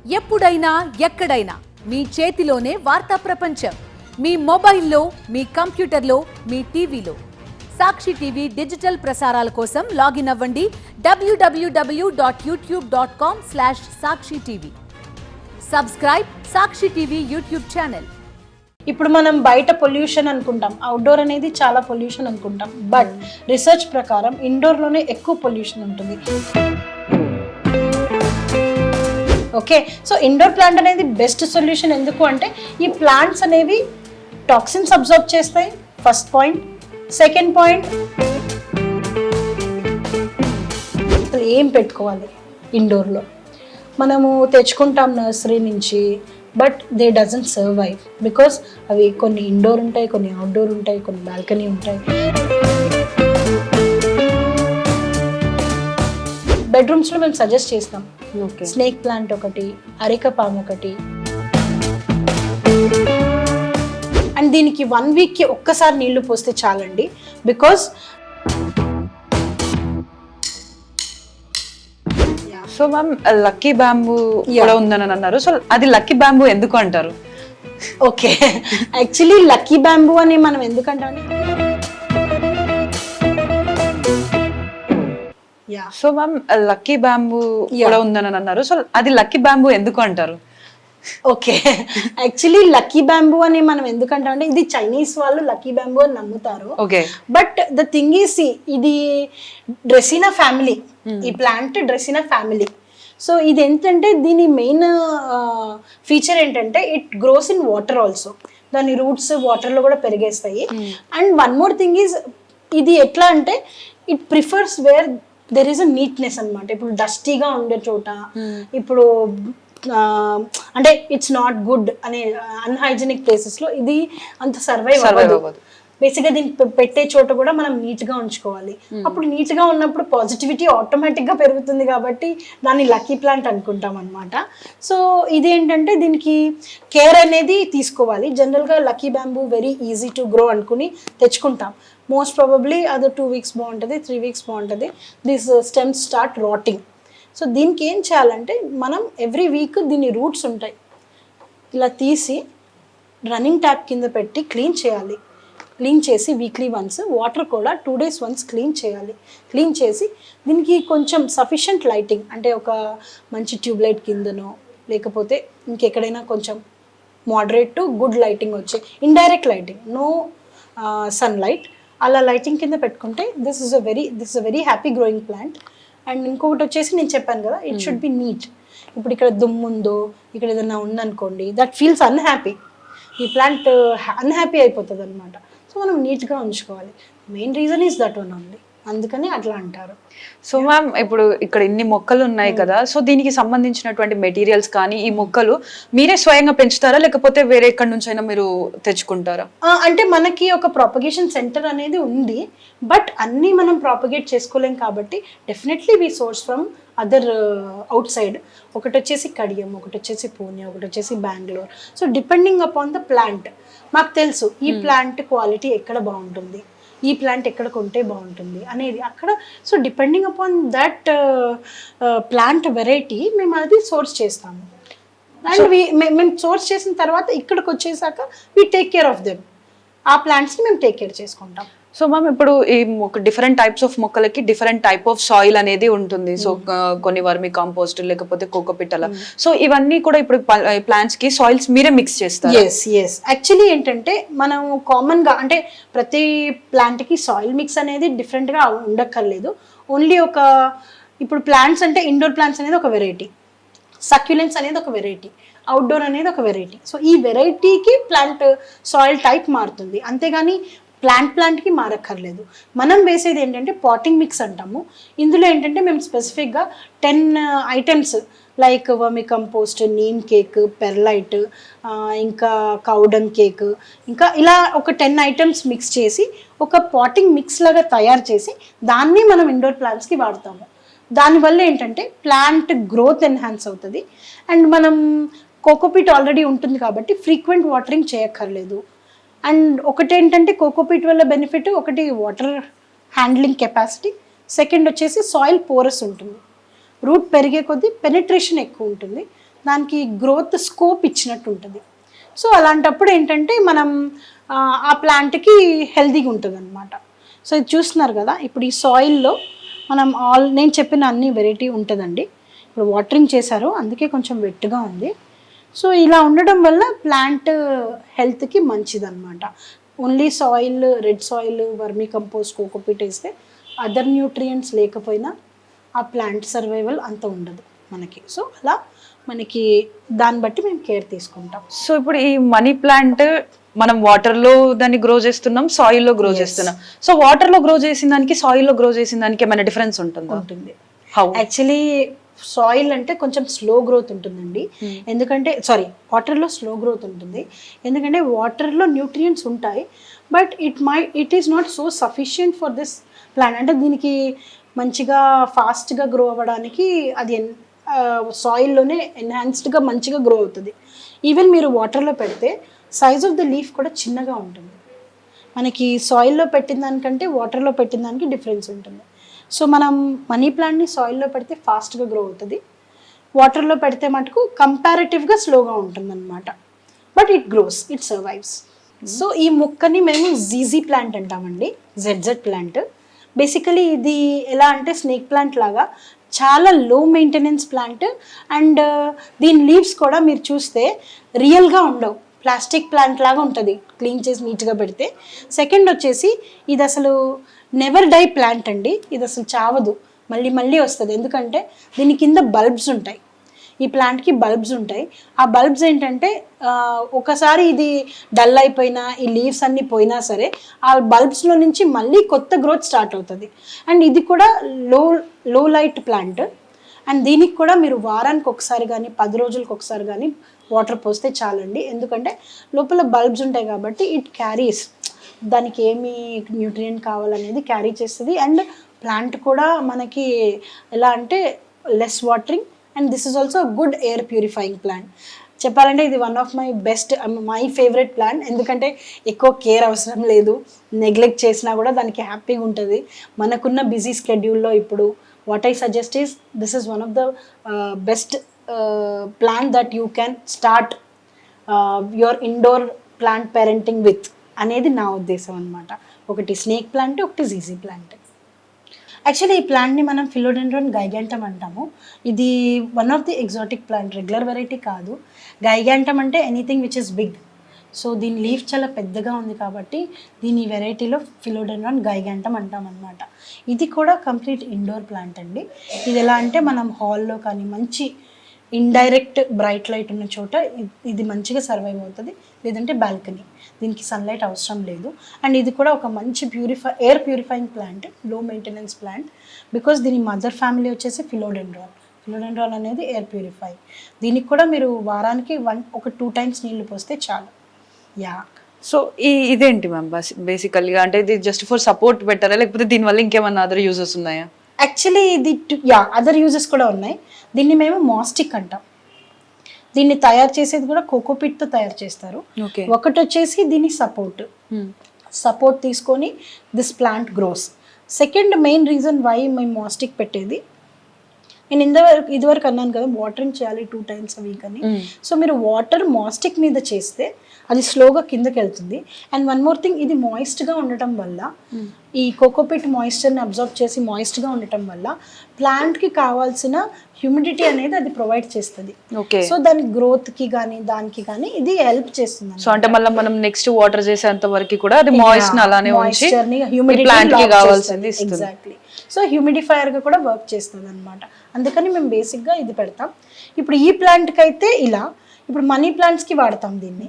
ఎప్పుడైనా ఎక్కడైనా మీ చేతిలోనే వార్తా ప్రపంచం. మీ మొబైల్లో, మీ కంప్యూటర్లో, మీ టీవీలో. సాక్షి టీవీ డిజిటల్ ప్రసారాల కోసం లాగిన్ అవ్వండి www.youtube.com/sakshi-tv. సబ్స్క్రైబ్ సాక్షి టీవీ యూట్యూబ్ ఛానల్. ఇప్పుడు మనం బయట పొల్యూషన్ అనుకుంటాం, అవుట్డోర్ అనేది చాలా పొల్యూషన్ అనుకుంటాం. బట్ రీసెర్చ్ ప్రకారం ఇండోర్లోనే ఎక్కువ పొల్యూషన్ ఉంటుంది. ఓకే, సో ఇండోర్ ప్లాంట్ అనేది బెస్ట్ సొల్యూషన్. ఎందుకు అంటే ఈ ప్లాంట్స్ అనేవి టాక్సిన్స్ అబ్జర్వ్ చేస్తాయి, ఫస్ట్ పాయింట్. సెకండ్ పాయింట్, ఏం పెట్టుకోవాలి ఇండోర్లో? మనము తెచ్చుకుంటాం నర్సరీ నుంచి, but they doesn't survive because అవి కొన్ని ఇండోర్ ఉంటాయి, కొన్ని అవుట్డోర్ ఉంటాయి, కొన్ని బాల్కనీ ఉంటాయి. బెడ్రూమ్స్లో మేము సజెస్ట్ చేస్తాం స్నేక్ ప్లాంట్ ఒకటి, అరిక పామ్ ఒకటి. అండ్ దీనికి 1 వీక్కి ఒక్కసారి నీళ్లు పోస్తే చాలండి. Because so ma'am, lucky bamboo కూడా ఉందని అన్నారు. సో అది లక్కీ బ్యాంబూ ఎందుకు అంటారు? ఓకే, యాక్చువల్లీ లక్కీ బ్యాంబూ అని మనం ఎందుకంటాం? సో మ్యామ్, లక్కీ బ్యాంబూ కూడా ఉందని అన్నారు. సో అది లక్కీ బ్యాంబూ ఎందుకు అంటారు? ఓకే, యాక్చువల్లీ లక్కీ బ్యాంబూ అని మనం ఎందుకంటాం అంటే ఇది చైనీస్ వాళ్ళు లక్కీ బ్యాంబూ అని నమ్ముతారు. Okay, but the thing is, ఇది డ్రెసినా ఫ్యామిలీ. ఈ ప్లాంట్ డ్రెసినా ఫ్యామిలీ. సో ఇది ఏంటంటే దీని మెయిన్ ఫీచర్ ఏంటంటే it grows in water also. దాని రూట్స్ వాటర్లో కూడా పెరిగేస్తాయి. And one more thing is, ఇది ఎట్లా అంటే it prefers where there is a neatness అనమాట. ఇప్పుడు డస్టీగా ఉండే చోట, ఇప్పుడు అంటే ఇట్స్ నాట్ గుడ్ అనే అన్హైజెనిక్ ప్లేసెస్లో ఇది అంత సర్వైవ్ అవ్వదు. బేసిక్గా దీన్ని పెట్టే చోట కూడా మనం నీట్గా ఉంచుకోవాలి. అప్పుడు నీట్గా ఉన్నప్పుడు పాజిటివిటీ ఆటోమేటిక్గా పెరుగుతుంది. కాబట్టి దాన్ని లక్కీ ప్లాంట్ అనుకుంటాం అనమాట. సో ఇదేంటంటే దీనికి కేర్ అనేది తీసుకోవాలి. జనరల్గా lucky bamboo very easy to grow అనుకుని తెచ్చుకుంటాం. మోస్ట్ ప్రాబబ్లీ అది 2 వీక్స్ బాగుంటుంది, 3 వీక్స్ బాగుంటుంది. This stems start rating. So దీనికి ఏం చేయాలంటే మనం ఎవ్రీ వీక్ దీని రూట్స్ ఉంటాయి, ఇలా తీసి రన్నింగ్ ట్యాప్ కింద పెట్టి క్లీన్ చేయాలి. క్లీన్ చేసి వీక్లీ వన్స్, వాటర్ కూడా 2 days వన్స్ క్లీన్ చేయాలి. క్లీన్ చేసి దీనికి కొంచెం సఫిషియంట్ లైటింగ్, అంటే ఒక మంచి ట్యూబ్లైట్ కిందనో లేకపోతే ఇంకెక్కడైనా కొంచెం మోడరేట్ టు గుడ్ లైటింగ్ వచ్చే ఇండైరెక్ట్ లైటింగ్, నో సన్లైట్, అలా లైటింగ్ కింద పెట్టుకుంటే this is a very happy growing plant. And ఇంకొకటి వచ్చేసి నేను చెప్పాను కదా, ఇట్ షుడ్ బి నీట్. ఇప్పుడు ఇక్కడ దుమ్ము ఉందో, ఇక్కడ ఏదైనా ఉందనుకోండి, దట్ ఫీల్స్ అన్హ్యాపీ. ఈ ప్లాంట్ అన్హ్యాపీ అయిపోతుంది అనమాట. సో మనం నీట్గా ఉంచుకోవాలి. Main reason is that one only, అందుకని అట్లా అంటారు. సో మ్యామ్, ఇప్పుడు ఇక్కడ ఇన్ని మొక్కలు ఉన్నాయి కదా, సో దీనికి సంబంధించినటువంటి మెటీరియల్స్ కానీ ఈ మొక్కలు మీరే స్వయంగా పెంచుతారా, లేకపోతే వేరే ఎక్కడి నుంచైనా మీరు తెచ్చుకుంటారా? అంటే మనకి ఒక ప్రాపగేషన్ సెంటర్ అనేది ఉంది, బట్ అన్నీ మనం ప్రాపగేట్ చేసుకోలేం. కాబట్టి definitely we source from other outside. ఒకటి వచ్చేసి కడియం, ఒకటి వచ్చేసి పూణే, ఒకటి వచ్చేసి Bengaluru. So depending upon the plant మాకు తెలుసు ఈ ప్లాంట్ క్వాలిటీ ఎక్కడ బాగుంటుంది, ఈ ప్లాంట్ ఎక్కడ కొంటే బాగుంటుంది అనేది అక్కడ. So depending upon that plant variety మేము అది సోర్స్ చేస్తాము. అండ్ మేము సోర్స్ చేసిన తర్వాత ఇక్కడికి వచ్చేసాక we take care of them. ఆ ప్లాంట్స్ని మేము టేక్ కేర్ చేసుకుంటాం. సో మ్యామ్, ఇప్పుడు ఈ డిఫరెంట్ టైప్స్ ఆఫ్ మొక్కలకి డిఫరెంట్ టైప్ ఆఫ్ సాయిల్ అనేది ఉంటుంది. సో కొన్ని వర్మి కాంపోస్ట్, లేకపోతే కోకోపిట్ అలా. సో ఇవన్నీ కూడా ఇప్పుడు ప్లాంట్స్ కి సాయిల్స్ మీరే మిక్స్ చేస్తారు? ఎస్ యాక్చువల్లీ ఏంటంటే మనం కామన్గా అంటే ప్రతి ప్లాంట్కి సాయిల్ మిక్స్ అనేది డిఫరెంట్గా ఉండక్కర్లేదు. ఓన్లీ ఇప్పుడు ప్లాంట్స్ అంటే ఇండోర్ ప్లాంట్స్ అనేది ఒక వెరైటీ, సక్యులెంట్స్ అనేది ఒక వెరైటీ, అవుట్డోర్ అనేది ఒక వెరైటీ. సో ఈ వెరైటీకి ప్లాంట్ సాయిల్ టైప్ మారుతుంది, అంతేగాని ప్లాంట్కి మారక్కర్లేదు. మనం వేసేది ఏంటంటే పాటింగ్ మిక్స్ అంటాము. ఇందులో ఏంటంటే మేము స్పెసిఫిక్గా 10 ఐటమ్స్ లైక్ వర్మి కంపోస్ట్, నీమ్ కేక్, పెర్లైట్, ఇంకా కౌడంగ్ కేక్, ఇంకా ఇలా ఒక 10 ఐటమ్స్ మిక్స్ చేసి ఒక పాటింగ్ మిక్స్ లాగా తయారు చేసి దాన్ని మనం ఇండోర్ ప్లాంట్స్కి వాడతాము. దానివల్ల ఏంటంటే ప్లాంట్ గ్రోత్ ఎన్హాన్స్ అవుతుంది. అండ్ మనం కోకోపీట్ ఆల్రెడీ ఉంటుంది కాబట్టి ఫ్రీక్వెంట్ వాటరింగ్ చేయక్కర్లేదు. అండ్ ఒకటి ఏంటంటే కోకోపీట్ వల్ల బెనిఫిట్, ఒకటి వాటర్ హ్యాండ్లింగ్ కెపాసిటీ, సెకండ్ వచ్చేసి సాయిల్ పోరస్ ఉంటుంది. రూట్ పెరిగే కొద్దీ పెనిట్రేషన్ ఎక్కువ ఉంటుంది. దానికి గ్రోత్ స్కోప్ ఇచ్చినట్టు ఉంటుంది. సో అలాంటప్పుడు ఏంటంటే మనం ఆ ప్లాంట్కి హెల్తీగా ఉంటుంది అనమాట. సో ఇది చూస్తున్నారు కదా, ఇప్పుడు ఈ సాయిల్లో మనం నేను చెప్పిన అన్ని వెరైటీ ఉంటుందండి. ఇప్పుడు వాటరింగ్ చేశారు అందుకే కొంచెం వెట్గా ఉంది. సో ఇలా ఉండడం వల్ల ప్లాంట్ హెల్త్కి మంచిదన్నమాట. Only soil, red soil, vermi compost, cocopeat వేస్తే అదర్ న్యూట్రియంట్స్ లేకపోయినా ఆ ప్లాంట్ సర్వైవల్ అంత ఉండదు మనకి. సో అలా మనకి దాన్ని బట్టి మేము కేర్ తీసుకుంటాం. సో ఇప్పుడు ఈ మనీ ప్లాంట్ మనం వాటర్ లో దాన్ని గ్రో చేస్తున్నాం, సాయిల్ లో గ్రో చేస్తున్నాం. సో వాటర్ లో గ్రో చేసిన దానికి, సాయిల్ లో గ్రో చేసిన దానికి ఏమైనా డిఫరెన్స్ ఉంటుందా? ఉంటుంది. హౌ? యాక్చువల్లీ సాయిల్ అంటే కొంచెం స్లో గ్రోత్ ఉంటుందండి. ఎందుకంటే వాటర్లో స్లో గ్రోత్ ఉంటుంది. ఎందుకంటే వాటర్లో న్యూట్రియంట్స్ ఉంటాయి, but it is not so sufficient for this plant. అంటే దీనికి మంచిగా ఫాస్ట్గా గ్రో అవ్వడానికి అది సాయిల్లోనే ఎన్హాన్స్డ్గా మంచిగా గ్రో అవుతుంది. ఈవెన్ మీరు వాటర్లో పెడితే సైజ్ ఆఫ్ ద లీఫ్ కూడా చిన్నగా ఉంటుంది. మనకి సాయిల్లో పెట్టిన దానికంటే వాటర్లో పెట్టిన దానికి డిఫరెన్స్ ఉంటుంది. సో మనం మనీ ప్లాంట్ని సాయిల్లో పెడితే ఫాస్ట్గా గ్రో అవుతుంది, వాటర్లో పెడితే మటుకు కంపారిటివ్గా స్లోగా ఉంటుంది అనమాట. But it grows, it survives. So ఈ మొక్కని మేము జీజీ ప్లాంట్ అంటామండి, జెడ్జెడ్ ప్లాంట్. బేసికలీ ఇది ఎలా అంటే స్నేక్ ప్లాంట్ లాగా చాలా లో మెయింటెనెన్స్ ప్లాంట్. అండ్ దీని లీవ్స్ కూడా మీరు చూస్తే రియల్గా ఉండవు, ప్లాస్టిక్ ప్లాంట్ లాగా ఉంటుంది క్లీన్ చేసి నీట్గా పెడితే. సెకండ్ వచ్చేసి ఇది అసలు నెవర్ డై ప్లాంట్ అండి. ఇది అసలు చావదు, మళ్ళీ మళ్ళీ వస్తుంది. ఎందుకంటే దీని కింద బల్బ్స్ ఉంటాయి, ఈ ప్లాంట్కి బల్బ్స్ ఉంటాయి. ఆ బల్బ్స్ ఏంటంటే ఒకసారి ఇది డల్ అయిపోయినా, ఈ లీవ్స్ అన్నీ పోయినా సరే ఆ బల్బ్స్లో నుంచి మళ్ళీ కొత్త గ్రోత్ స్టార్ట్ అవుతుంది. అండ్ ఇది కూడా లో లైట్ ప్లాంట్. అండ్ దీనికి కూడా మీరు వారానికి ఒకసారి కానీ 10 రోజులకు ఒకసారి కానీ వాటర్ పోస్తే చాలండి. ఎందుకంటే లోపల బల్బ్స్ ఉంటాయి కాబట్టి ఇట్ క్యారీస్, దానికి ఏమి న్యూట్రియంట్ కావాలనేది క్యారీ చేస్తుంది. అండ్ ప్లాంట్ కూడా మనకి ఎలా అంటే less watering, and this is also good air purifying plant. చెప్పాలంటే ఇది one of my favourite plant. ఎందుకంటే ఎక్కువ కేర్ అవసరం లేదు, నెగ్లెక్ట్ చేసినా కూడా దానికి హ్యాపీగా ఉంటుంది. మనకున్న బిజీ స్కెడ్యూల్లో ఇప్పుడు what I suggest is this is one of the best plant that you can start your indoor plant parenting with అనేది నా ఉద్దేశం అనమాట. ఒకటి స్నేక్ ప్లాంట్, ఒకటి జీజీ ప్లాంట్. యాక్చువల్లీ ఈ ప్లాంట్ని మనం ఫిలోడెండ్రాన్ గైగాంటమ్ అంటాము. ఇది one of the exotic plant, regular variety కాదు. గైగాంటమ్ అంటే anything which is big. So దీని లీఫ్ చాలా పెద్దగా ఉంది కాబట్టి దీని వెరైటీలో ఫిలోడెండ్రాన్ గైగాంటమ్ అంటాం అనమాట. ఇది కూడా కంప్లీట్ ఇండోర్ ప్లాంట్ అండి. ఇది ఎలా అంటే మనం హాల్లో కానీ మంచి ఇండైరెక్ట్ బ్రైట్ లైట్ ఉన్న చోట ఇది మంచిగా సర్వైవ్ అవుతుంది, లేదంటే బాల్కనీ, దీనికి సన్లైట్ అవసరం లేదు. అండ్ ఇది కూడా ఒక మంచి ఎయిర్ ప్యూరిఫైయింగ్ ప్లాంట్, లో మెయింటెనెన్స్ ప్లాంట్. బికాస్ దీని మదర్ ఫ్యామిలీ వచ్చేసి ఫిలోడెండ్రాన్ అనేది ఎయిర్ ప్యూరిఫై. దీనికి కూడా మీరు వారానికి 2 టైమ్స్ నీళ్లు పోస్తే చాలు. యా. సో ఇదేంటి మ్యామ్ బేసికల్గా, అంటే ఇది జస్ట్ ఫర్ సపోర్ట్ పెట్టారా, లేకపోతే దీనివల్ల ఇంకేమన్నా అదర్ యూజెస్ ఉన్నాయా? యాక్చువల్లీ ఇది అదర్ యూజెస్ కూడా ఉన్నాయి. దీన్ని మేము మాస్టిక్ అంటాం. దీన్ని తయారు చేసేది కూడా కోకోపీట్తో తయారు చేస్తారు. ఒకటి వచ్చేసి దీని సపోర్ట్ తీసుకొని this plant grows. Second main reason why మేము మాస్టిక్ పెట్టేది, నేను ఇదివరకు అన్నాను కదా వాటరింగ్ చేయాలి 2 టైమ్స్ a week అని. సో మీరు వాటర్ మాస్టిక్ మీద చేస్తే అది స్లోగా కిందకి వెళ్తుంది. అండ్ వన్ మోర్ థింగ్, ఇది మాయిస్ట్గా ఉండటం వల్ల, ఈ కోకోపీట్ మాయిశ్చర్ని అబ్జర్వ్ చేసి మాయిస్ట్గా ఉండటం వల్ల ప్లాంట్కి కావాల్సిన హ్యూమిడిటీ అనేది అది ప్రొవైడ్ చేస్తుంది. సో దాని గ్రోత్కి కానీ దానికి కానీ ఇది హెల్ప్ చేస్తుంది. సో అంటే మళ్ళీ మనం నెక్స్ట్ వాటర్ చేసేంత వరకు కూడా అది మాయిస్ట్ అలానే ఉంచి హ్యూమిడిటీ ప్లాంట్కి కావాల్సింది ఇస్తుంది. ఎగ్జాక్ట్లీ. సో హ్యూమిడిఫైయర్గా కూడా వర్క్ చేస్తుంది అనమాట. అందుకని మేము బేసిక్గా ఇది పెడతాం. ఇప్పుడు ఈ ప్లాంట్కి అయితే ఇలా, ఇప్పుడు మనీ ప్లాంట్స్కి వాడతాం దీన్ని.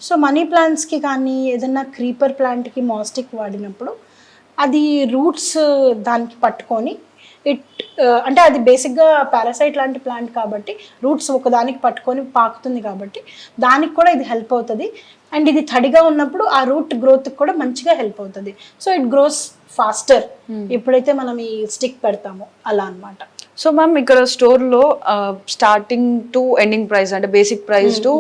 సో మనీ ప్లాంట్స్కి కానీ ఏదన్నా క్రీపర్ ప్లాంట్కి మాస్టిక్ వాడినప్పుడు అది రూట్స్ దానికి పట్టుకొని అంటే అది బేసిక్గా పారాసైట్ లాంటి ప్లాంట్ కాబట్టి రూట్స్ ఒకదానికి పట్టుకొని పాకుతుంది కాబట్టి దానికి కూడా ఇది హెల్ప్ అవుతుంది. అండ్ ఇది తడిగా ఉన్నప్పుడు ఆ రూట్ గ్రోత్కి కూడా మంచిగా హెల్ప్ అవుతుంది. సో ఇట్ గ్రోస్ ఫాస్టర్ ఎప్పుడైతే మనం ఈ స్టిక్ పెడతామో అలా అనమాట. సో మ్యామ్ ఇక్కడ స్టోర్లో స్టార్టింగ్ టు ఎండింగ్ ప్రైస్, అంటే basic price to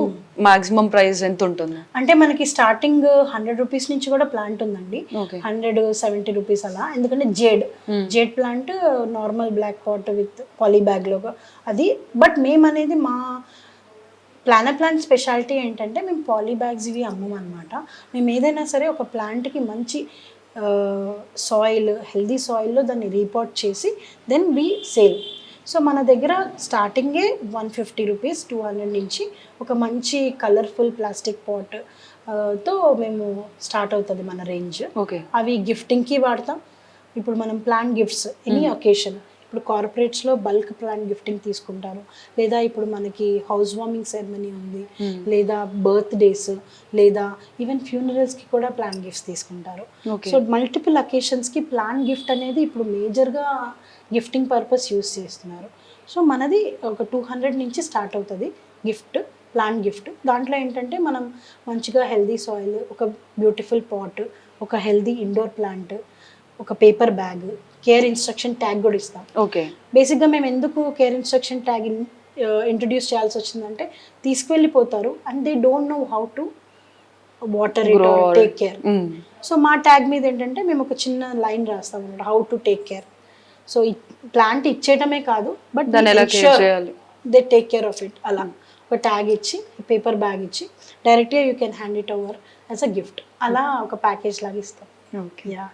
maximum price ఎంత ఉంటుంది? అంటే మనకి స్టార్టింగ్ 100 రూపీస్ నుంచి కూడా ప్లాంట్ ఉందండి, 170 రూపీస్ అలా. ఎందుకంటే jade plant normal black pot with poly bag లో అది. బట్ మేము అనేది మా ప్లాంట్ స్పెషాలిటీ ఏంటంటే మేము పాలీ బ్యాగ్స్ ఇవి అమ్మం అనమాట. మేము ఏదైనా సరే ఒక ప్లాంట్కి మంచి సాయిల్, హెల్దీ సాయిల్లో దాన్ని రీపాట్ చేసి దెన్ వి సేల్. సో మన దగ్గర స్టార్టింగే 150 రూపీస్, 200 నుంచి ఒక మంచి కలర్ఫుల్ ప్లాస్టిక్ పాట్ తో మేము స్టార్ట్ అవుతుంది మన రేంజ్. ఓకే. అవి గిఫ్టింగ్కి వాడతాం. ఇప్పుడు మనం ప్లాంట్ గిఫ్ట్స్ ఎనీ ఒకేషన్, ఇప్పుడు కార్పొరేట్స్లో బల్క్ ప్లాంట్ గిఫ్టింగ్ తీసుకుంటారు, లేదా ఇప్పుడు మనకి హౌస్ వార్మింగ్ సెరమనీ ఉంది, లేదా బర్త్డేస్, లేదా ఈవెన్ ఫ్యూనరల్స్కి కూడా ప్లాంట్ గిఫ్ట్స్ తీసుకుంటారు. సో మల్టిపుల్ అకేషన్స్కి ప్లాంట్ గిఫ్ట్ అనేది ఇప్పుడు మేజర్గా గిఫ్టింగ్ పర్పస్ యూస్ చేస్తున్నారు. సో మనది ఒక 200 నుంచి స్టార్ట్ అవుతుంది గిఫ్ట్, ప్లాంట్ గిఫ్ట్. దాంట్లో ఏంటంటే మనం మంచిగా హెల్దీ సాయిల్, ఒక బ్యూటిఫుల్ పాట్, ఒక హెల్దీ ఇండోర్ ప్లాంట్, ఒక paper bag, care instruction tag కూడా ఇస్తాం. ఓకే. బేసిక్గా మేము ఎందుకు కేర్ ఇన్స్ట్రక్షన్ ట్యాగ్ ఇంట్రడ్యూస్ చేయాల్సి వచ్చిందంటే తీసుకువెళ్ళిపోతారు and they don't know how to water it or take care. So మా ట్యాగ్ మీద ఏంటంటే మేము ఒక చిన్న లైన్ రాస్తాం అన్నమాట, how to take care. So ఈ ప్లాంట్ ఇచ్చేయటమే కాదు, but they take care of it. అలా ఒక ట్యాగ్ ఇచ్చి, పేపర్ బ్యాగ్ ఇచ్చి డైరెక్ట్గా you can hand it over as a gift. అలా ఒక ప్యాకేజ్ లాగా ఇస్తాం. ఓకే. యా.